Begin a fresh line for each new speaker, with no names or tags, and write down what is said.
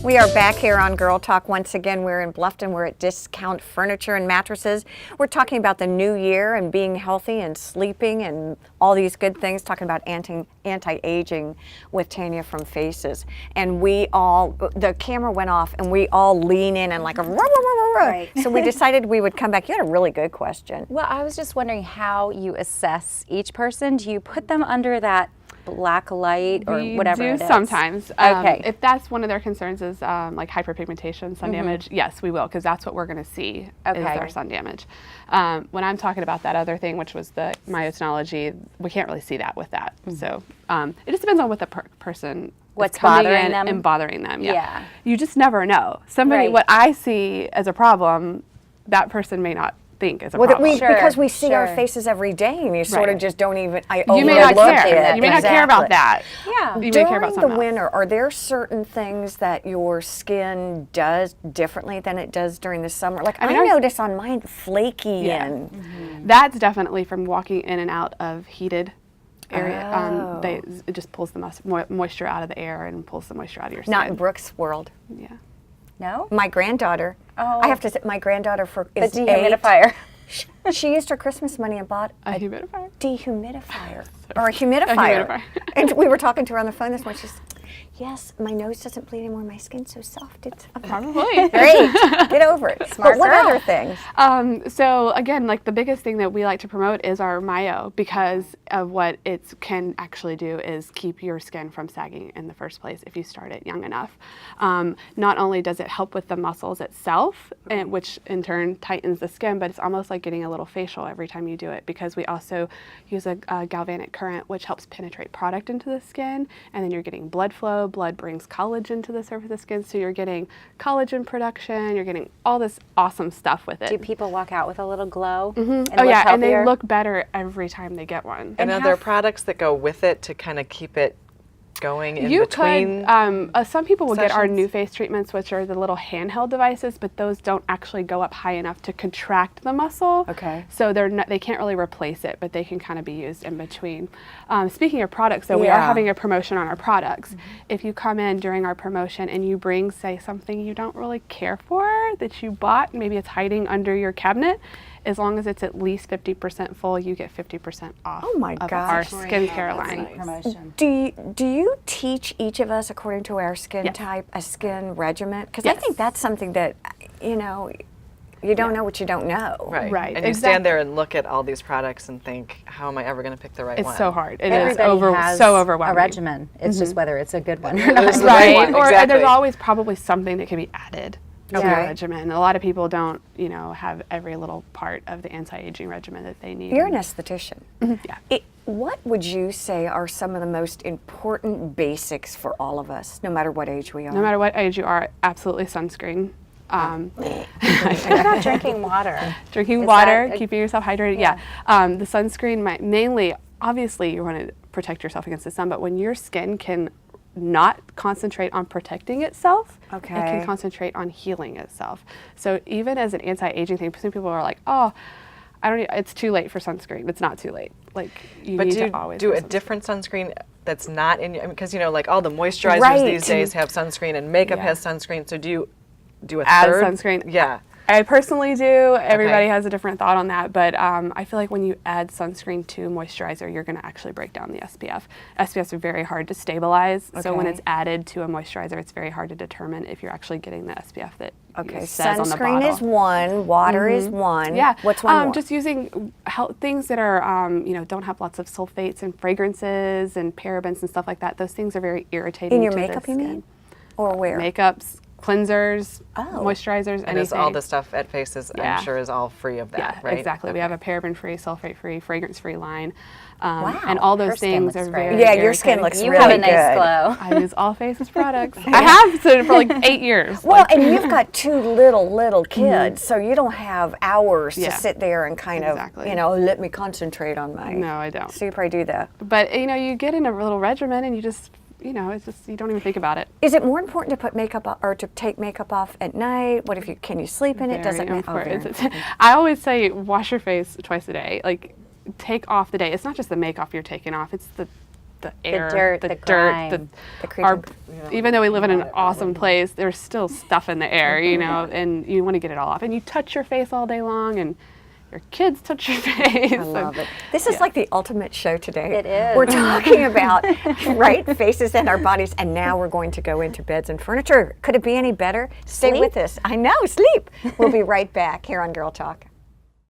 We are back here on Girl Talk once again. We're in Bluffton. We're at Discount Furniture and Mattresses. We're talking about the new year and being healthy and sleeping and all these good things, talking about anti-aging with Tanya from Faces. And the camera went off and we all lean in and like a right. So we decided we would come back. You had a really good question.
Well, I was just wondering how you assess each person. Do you put them under that black light or whatever it is?
We do sometimes.
Okay.
If that's one of their concerns is like hyperpigmentation, sun damage, yes, we will, because that's what we're going to see is their sun damage. When I'm talking about that other thing, which was the myotonology, we can't really see that with that. So it just depends on what the person
what's
is coming
bothering
in
them
and bothering them. Yeah. You just never know. Somebody, what I see as a problem, that person may not think is a problem.
Because we see our faces every day, and you sort of just don't even.
You may not care. You may not care about that.
Yeah.
You may care about something else.
During the winter, are there certain things that your skin does differently than it does during the summer? Like I notice on mine, flaky and.
That's definitely from walking in and out of heated area. It just pulls the moisture out of the air and pulls the moisture out of your skin.
Not in Brooke's world.
Yeah.
No?
My granddaughter. I have to say, my granddaughter is
the dehumidifier.
She used her Christmas money and bought
a humidifier?
Dehumidifier. Or a humidifier. And we were talking to her on the phone this morning. She's, yes, my nose doesn't bleed anymore. My skin's so soft. It's
probably
great. Get over it.
Smart
but what
girl.
other things?
So again, like the biggest thing that we like to promote is our myo, because of what it can actually do is keep your skin from sagging in the first place if you start it young enough. Not only does it help with the muscles itself, which in turn tightens the skin, but it's almost like getting a little facial every time you do it, because we also use a galvanic current which helps penetrate product into the skin, and then you're getting blood flow. Blood brings collagen to the surface of the skin, so you're getting collagen production, you're getting all this awesome stuff with it.
Do people walk out with a little glow?
And and they look better every time they get one.
And are there products that go with it to kind of keep it going in between?
Some people will get our new face treatments, which are the little handheld devices, but those don't actually go up high enough to contract the muscle.
Okay.
So they can't really replace it, but they can kind of be used in between. Speaking of products, though, we are having a promotion on our products. If you come in during our promotion and you bring, say, something you don't really care for that you bought, maybe it's hiding under your cabinet, as long as it's at least 50% full, you get 50% off of our skincare line.
Promotion.
Do you teach each of us, according to our skin type, a skin regimen? Because I think that's something that, you don't know what you don't know.
Right. And you stand there and look at all these products and think, how am I ever going to pick the right one?
It's so hard.
Everybody has
so overwhelming.
A regimen. It's just whether it's a good one or not.
Right. Or there's always probably something that can be added to your regimen. A lot of people don't, have every little part of the anti-aging regimen that they need.
You're an esthetician.
Yeah.
What would you say are some of the most important basics for all of us, no matter what age we are?
No matter what age you are, absolutely sunscreen.
What about drinking water?
Drinking water, keeping yourself hydrated. Yeah. The sunscreen mainly, obviously, you want to protect yourself against the sun, but when your skin can not concentrate on protecting itself, it can concentrate on healing itself. So even as an anti-aging thing, some people are like, oh, it's too late for sunscreen. It's not too late. Like, you need to always
do a different sunscreen that's not in your, because like all the moisturizers these days have sunscreen, and makeup has sunscreen. So do you do a third
sunscreen?
Yeah.
I personally do. Everybody has a different thought on that, but I feel like when you add sunscreen to moisturizer, you're going to actually break down the SPF. SPFs are very hard to stabilize, so when it's added to a moisturizer, it's very hard to determine if you're actually getting the SPF that says on the bottle.
Sunscreen is one, water is one.
Yeah.
What's one more?
Just using things that are, don't have lots of sulfates and fragrances and parabens and stuff like that. Those things are very irritating
in your
to
makeup,
the
you
skin.
mean? Or where?
Makeups, cleansers, moisturizers,
and
anything.
is all the stuff at Faces, I'm sure, is all free of that, right?
Exactly. We have a paraben-free, sulfate-free, fragrance-free line. And all those things are very
your skin looks
you
really
have a
good.
nice glow.
I use all Faces products. I have for like 8 years.
Well, and you've got two little kids, so you don't have hours to sit there and kind of, let me concentrate on my...
No, I don't.
So you probably do that.
But, you get in a little regimen and you just... it's just, you don't even think about it.
Is it more important to put makeup off, or to take makeup off at night? Can you sleep in it? Does it matter?
I always say wash your face twice a day. Like, take off the day. It's not just the makeup you're taking off, it's the the air,
dirt,
the
the
dirt,
grime.
even though we live in an awesome place, there's still stuff in the air, you know, and you want to get it all off. And you touch your face all day long, and your kids touch your face.
I love it. This is like the ultimate show today.
It is.
We're talking about, right, faces and our bodies, and now we're going to go into beds and furniture. Could it be any better? Stay
Sleep.
with us. I know, sleep. We'll be right back here on Girl Talk.